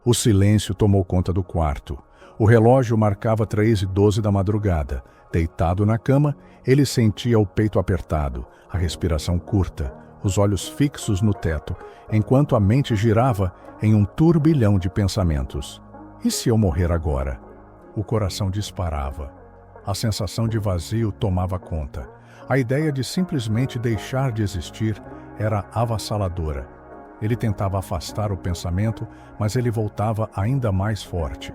O silêncio tomou conta do quarto. O relógio marcava 3h12 da madrugada. Deitado na cama, ele sentia o peito apertado, a respiração curta, os olhos fixos no teto, enquanto a mente girava em um turbilhão de pensamentos. E se eu morrer agora? O coração disparava. A sensação de vazio tomava conta. A ideia de simplesmente deixar de existir era avassaladora. Ele tentava afastar o pensamento, mas ele voltava ainda mais forte.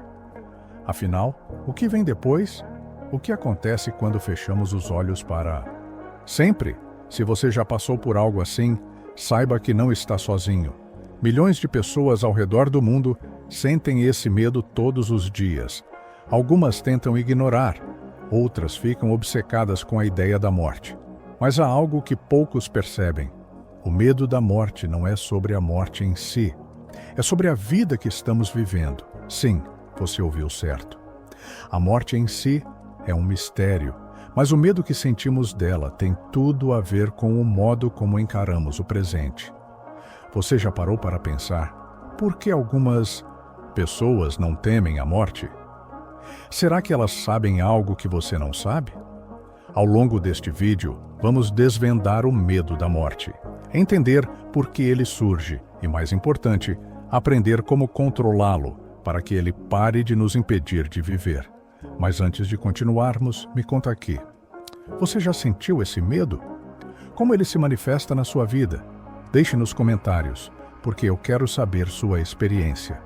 Afinal, o que vem depois? O que acontece quando fechamos os olhos para... Sempre, se você já passou por algo assim, saiba que não está sozinho. Milhões de pessoas ao redor do mundo sentem esse medo todos os dias. Algumas tentam ignorar, outras ficam obcecadas com a ideia da morte. Mas há algo que poucos percebem. O medo da morte não é sobre a morte em si. É sobre a vida que estamos vivendo. Sim, você ouviu certo. A morte em si é um mistério, mas o medo que sentimos dela tem tudo a ver com o modo como encaramos o presente. Você já parou para pensar por que algumas pessoas não temem a morte? Será que elas sabem algo que você não sabe? Ao longo deste vídeo, vamos desvendar o medo da morte, entender por que ele surge e, mais importante, aprender como controlá-lo para que ele pare de nos impedir de viver. Mas antes de continuarmos, me conta aqui. Você já sentiu esse medo? Como ele se manifesta na sua vida? Deixe nos comentários, porque eu quero saber sua experiência.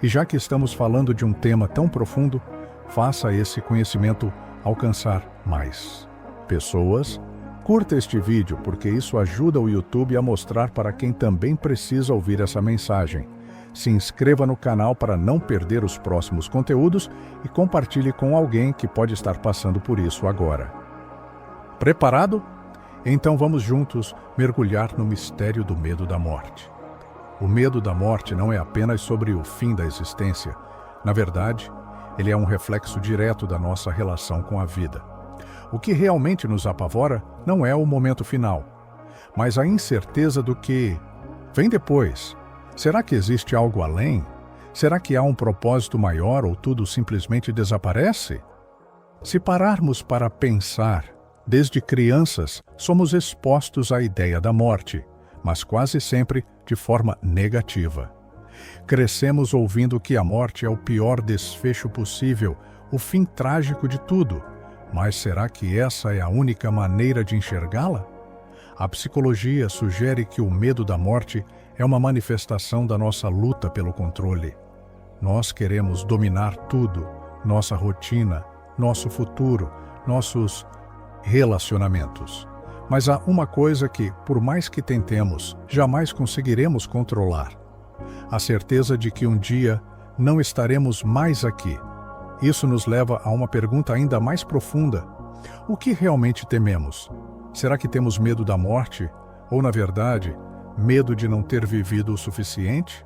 E já que estamos falando de um tema tão profundo, faça esse conhecimento alcançar mais pessoas. Curta este vídeo, porque isso ajuda o YouTube a mostrar para quem também precisa ouvir essa mensagem. Se inscreva no canal para não perder os próximos conteúdos e compartilhe com alguém que pode estar passando por isso agora. Preparado? Então vamos juntos mergulhar no mistério do medo da morte. O medo da morte não é apenas sobre o fim da existência. Na verdade, ele é um reflexo direto da nossa relação com a vida. O que realmente nos apavora não é o momento final, mas a incerteza do que vem depois. Será que existe algo além? Será que há um propósito maior ou tudo simplesmente desaparece? Se pararmos para pensar, desde crianças somos expostos à ideia da morte, mas quase sempre de forma negativa. Crescemos ouvindo que a morte é o pior desfecho possível, o fim trágico de tudo. Mas será que essa é a única maneira de enxergá-la? A psicologia sugere que o medo da morte é uma manifestação da nossa luta pelo controle. Nós queremos dominar tudo, nossa rotina, nosso futuro, nossos relacionamentos. Mas há uma coisa que, por mais que tentemos, jamais conseguiremos controlar: a certeza de que um dia não estaremos mais aqui. Isso nos leva a uma pergunta ainda mais profunda. O que realmente tememos? Será que temos medo da morte? Ou, na verdade, medo de não ter vivido o suficiente?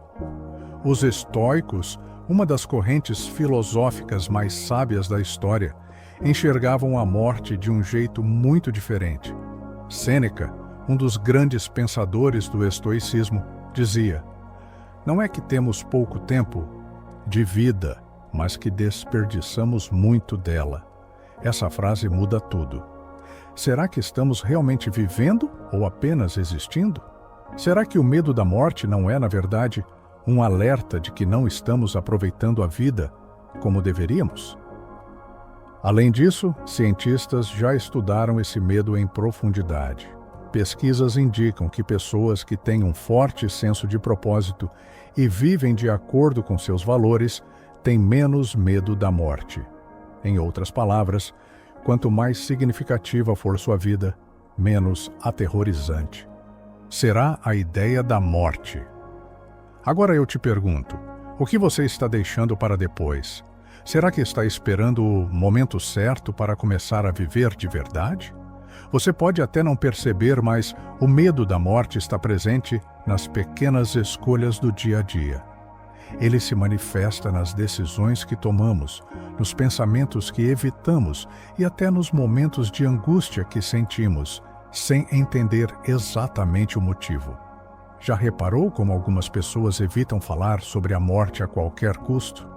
Os estoicos, uma das correntes filosóficas mais sábias da história, enxergavam a morte de um jeito muito diferente. Sêneca, um dos grandes pensadores do estoicismo, dizia: não é que temos pouco tempo de vida, mas que desperdiçamos muito dela. Essa frase muda tudo. Será que estamos realmente vivendo ou apenas existindo? Será que o medo da morte não é, na verdade, um alerta de que não estamos aproveitando a vida como deveríamos? Além disso, cientistas já estudaram esse medo em profundidade. Pesquisas indicam que pessoas que têm um forte senso de propósito e vivem de acordo com seus valores têm menos medo da morte. Em outras palavras, quanto mais significativa for sua vida, menos aterrorizante será a ideia da morte. Agora eu te pergunto, o que você está deixando para depois? Será que está esperando o momento certo para começar a viver de verdade? Você pode até não perceber, mas o medo da morte está presente nas pequenas escolhas do dia a dia. Ele se manifesta nas decisões que tomamos, nos pensamentos que evitamos e até nos momentos de angústia que sentimos, sem entender exatamente o motivo. Já reparou como algumas pessoas evitam falar sobre a morte a qualquer custo?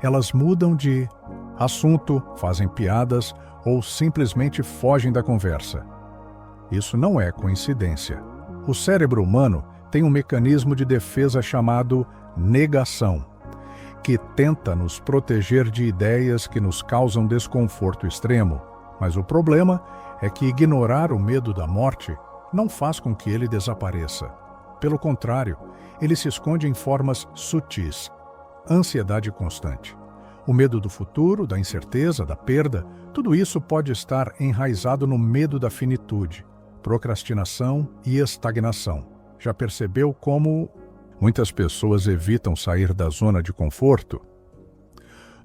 Elas mudam de assunto, fazem piadas ou simplesmente fogem da conversa. Isso não é coincidência. O cérebro humano tem um mecanismo de defesa chamado negação, que tenta nos proteger de ideias que nos causam desconforto extremo. Mas o problema é que ignorar o medo da morte não faz com que ele desapareça. Pelo contrário, ele se esconde em formas sutis. Ansiedade constante. O medo do futuro, da incerteza, da perda, tudo isso pode estar enraizado no medo da finitude, procrastinação e estagnação. Já percebeu como muitas pessoas evitam sair da zona de conforto?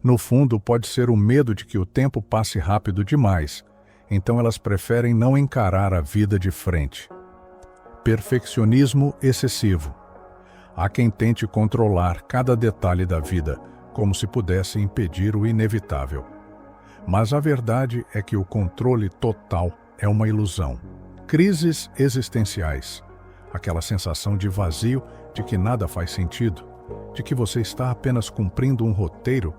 No fundo, pode ser o medo de que o tempo passe rápido demais, então elas preferem não encarar a vida de frente. Perfeccionismo excessivo. Há quem tente controlar cada detalhe da vida, como se pudesse impedir o inevitável. Mas a verdade é que o controle total é uma ilusão. Crises existenciais. Aquela sensação de vazio, de que nada faz sentido, de que você está apenas cumprindo um roteiro,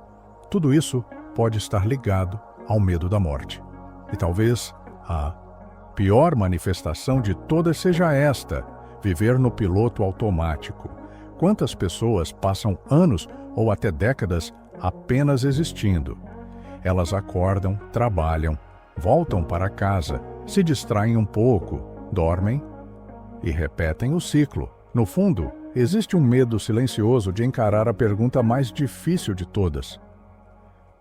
tudo isso pode estar ligado ao medo da morte. E talvez a pior manifestação de todas seja esta: viver no piloto automático. Quantas pessoas passam anos ou até décadas apenas existindo? Elas acordam, trabalham, voltam para casa, se distraem um pouco, dormem e repetem o ciclo. No fundo, existe um medo silencioso de encarar a pergunta mais difícil de todas.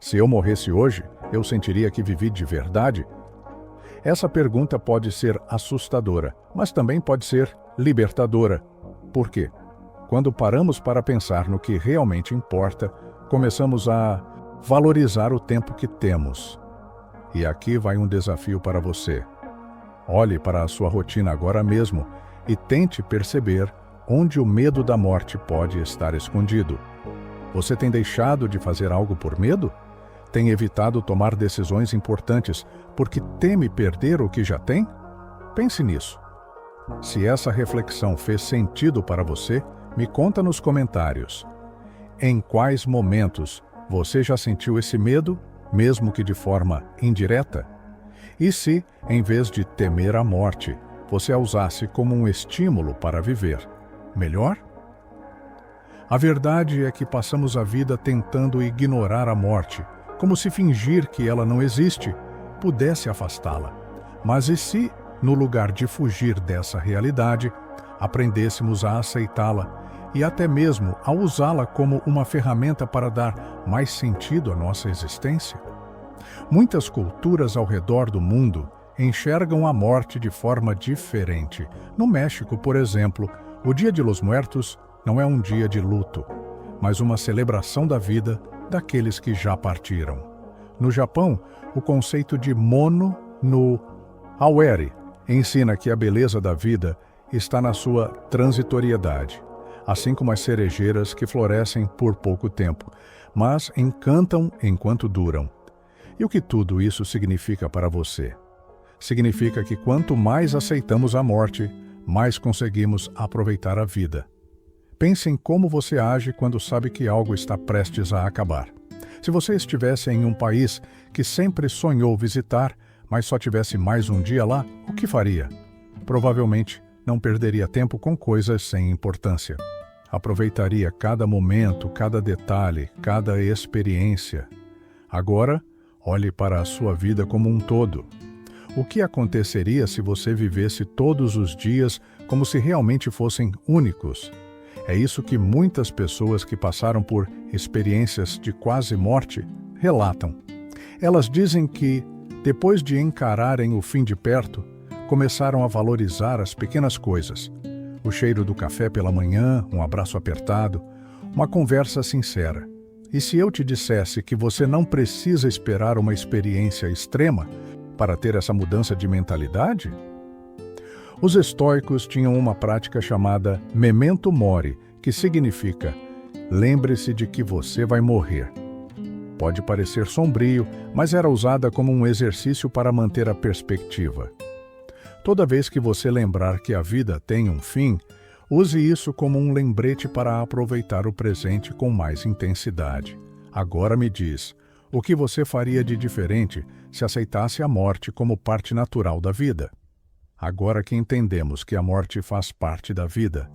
Se eu morresse hoje, eu sentiria que vivi de verdade? Essa pergunta pode ser assustadora, mas também pode ser libertadora. Por quê? Quando paramos para pensar no que realmente importa, começamos a valorizar o tempo que temos. E aqui vai um desafio para você. Olhe para a sua rotina agora mesmo e tente perceber onde o medo da morte pode estar escondido. Você tem deixado de fazer algo por medo? Tem evitado tomar decisões importantes porque teme perder o que já tem? Pense nisso. Se essa reflexão fez sentido para você, me conta nos comentários. Em quais momentos você já sentiu esse medo, mesmo que de forma indireta? E se, em vez de temer a morte, você a usasse como um estímulo para viver melhor? A verdade é que passamos a vida tentando ignorar a morte, como se fingir que ela não existe pudesse afastá-la. Mas e se, no lugar de fugir dessa realidade, aprendêssemos a aceitá-la e até mesmo a usá-la como uma ferramenta para dar mais sentido à nossa existência? Muitas culturas ao redor do mundo enxergam a morte de forma diferente. No México, por exemplo, o Dia de los Muertos não é um dia de luto, mas uma celebração da vida daqueles que já partiram. No Japão, o conceito de mono no aware ensina que a beleza da vida está na sua transitoriedade, assim como as cerejeiras que florescem por pouco tempo, mas encantam enquanto duram. E o que tudo isso significa para você? Significa que quanto mais aceitamos a morte, mais conseguimos aproveitar a vida. Pense em como você age quando sabe que algo está prestes a acabar. Se você estivesse em um país que sempre sonhou visitar, mas só tivesse mais um dia lá, o que faria? Provavelmente não perderia tempo com coisas sem importância. Aproveitaria cada momento, cada detalhe, cada experiência. Agora, olhe para a sua vida como um todo. O que aconteceria se você vivesse todos os dias como se realmente fossem únicos? É isso que muitas pessoas que passaram por experiências de quase morte relatam. Elas dizem que, depois de encararem o fim de perto, começaram a valorizar as pequenas coisas. O cheiro do café pela manhã, um abraço apertado, uma conversa sincera. E se eu te dissesse que você não precisa esperar uma experiência extrema para ter essa mudança de mentalidade? Os estoicos tinham uma prática chamada memento mori, que significa lembre-se de que você vai morrer. Pode parecer sombrio, mas era usada como um exercício para manter a perspectiva. Toda vez que você lembrar que a vida tem um fim, Use isso como um lembrete para aproveitar o presente com mais intensidade. Agora me diz, o que você faria de diferente se aceitasse a morte como parte natural da vida? Agora que entendemos que a morte faz parte da vida,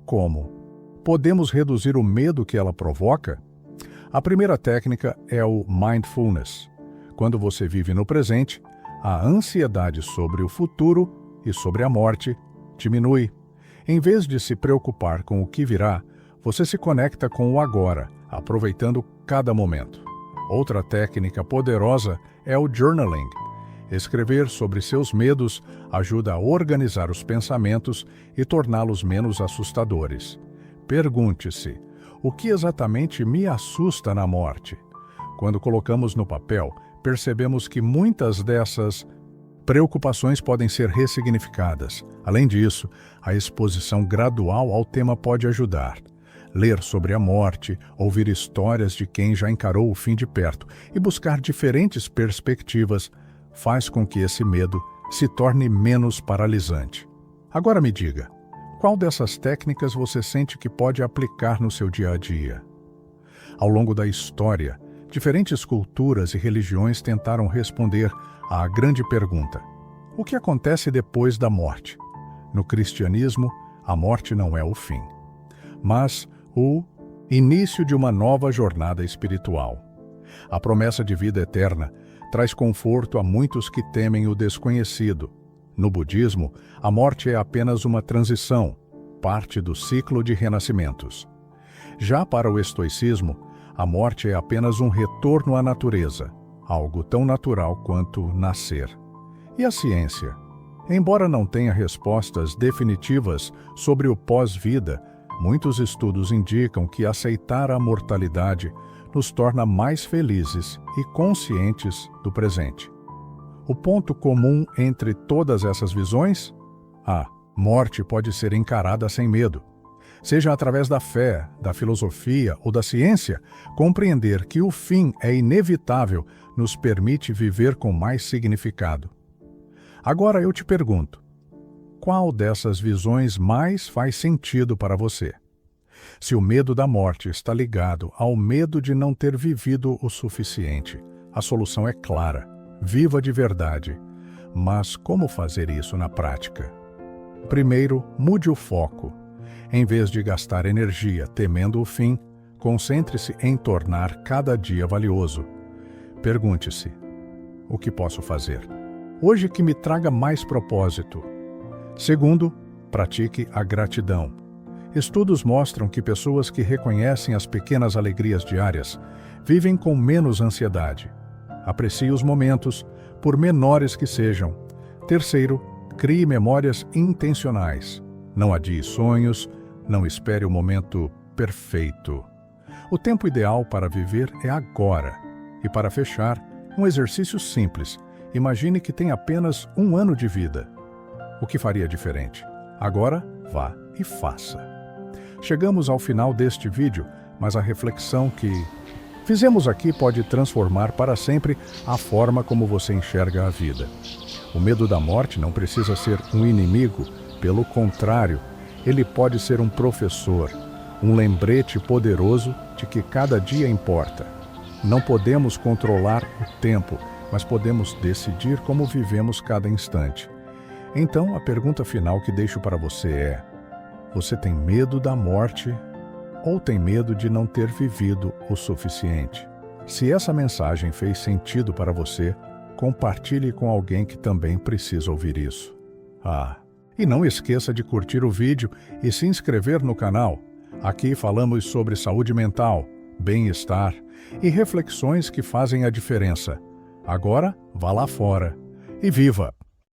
como podemos reduzir o medo que ela provoca? A primeira técnica é o mindfulness. Quando você vive no presente, a ansiedade sobre o futuro e sobre a morte diminui. Em vez de se preocupar com o que virá, você se conecta com o agora, aproveitando cada momento. Outra técnica poderosa é o journaling. Escrever sobre seus medos ajuda a organizar os pensamentos e torná-los menos assustadores. Pergunte-se, o que exatamente me assusta na morte? Quando colocamos no papel, percebemos que muitas dessas preocupações podem ser ressignificadas. Além disso, a exposição gradual ao tema pode ajudar. Ler sobre a morte, ouvir histórias de quem já encarou o fim de perto e buscar diferentes perspectivas faz com que esse medo se torne menos paralisante. Agora me diga, qual dessas técnicas você sente que pode aplicar no seu dia a dia? Ao longo da história, diferentes culturas e religiões tentaram responder à grande pergunta: o que acontece depois da morte? No cristianismo, a morte não é o fim, mas o início de uma nova jornada espiritual. A promessa de vida eterna traz conforto a muitos que temem o desconhecido. No budismo, a morte é apenas uma transição, parte do ciclo de renascimentos. Já para o estoicismo, a morte é apenas um retorno à natureza, algo tão natural quanto nascer. E a ciência? Embora não tenha respostas definitivas sobre o pós-vida, muitos estudos indicam que aceitar a mortalidade nos torna mais felizes e conscientes do presente. O ponto comum entre todas essas visões? A morte pode ser encarada sem medo. Seja através da fé, da filosofia ou da ciência, compreender que o fim é inevitável nos permite viver com mais significado. Agora eu te pergunto, qual dessas visões mais faz sentido para você? Se o medo da morte está ligado ao medo de não ter vivido o suficiente, a solução é clara: viva de verdade. Mas como fazer isso na prática? Primeiro, mude o foco. Em vez de gastar energia temendo o fim, concentre-se em tornar cada dia valioso. Pergunte-se: o que posso fazer hoje que me traga mais propósito? Segundo, pratique a gratidão. Estudos mostram que pessoas que reconhecem as pequenas alegrias diárias vivem com menos ansiedade. Aprecie os momentos, por menores que sejam. Terceiro, crie memórias intencionais. Não adie sonhos, não espere o momento perfeito. O tempo ideal para viver é agora. E para fechar, um exercício simples. Imagine que tem apenas 1 ano de vida. O que faria diferente? Agora, vá e faça. Chegamos ao final deste vídeo, mas a reflexão que fizemos aqui pode transformar para sempre a forma como você enxerga a vida. O medo da morte não precisa ser um inimigo, pelo contrário, ele pode ser um professor, um lembrete poderoso de que cada dia importa. Não podemos controlar o tempo, mas podemos decidir como vivemos cada instante. Então, a pergunta final que deixo para você é: você tem medo da morte ou tem medo de não ter vivido o suficiente? Se essa mensagem fez sentido para você, compartilhe com alguém que também precisa ouvir isso. E não esqueça de curtir o vídeo e se inscrever no canal. Aqui falamos sobre saúde mental, bem-estar e reflexões que fazem a diferença. Agora, vá lá fora e viva!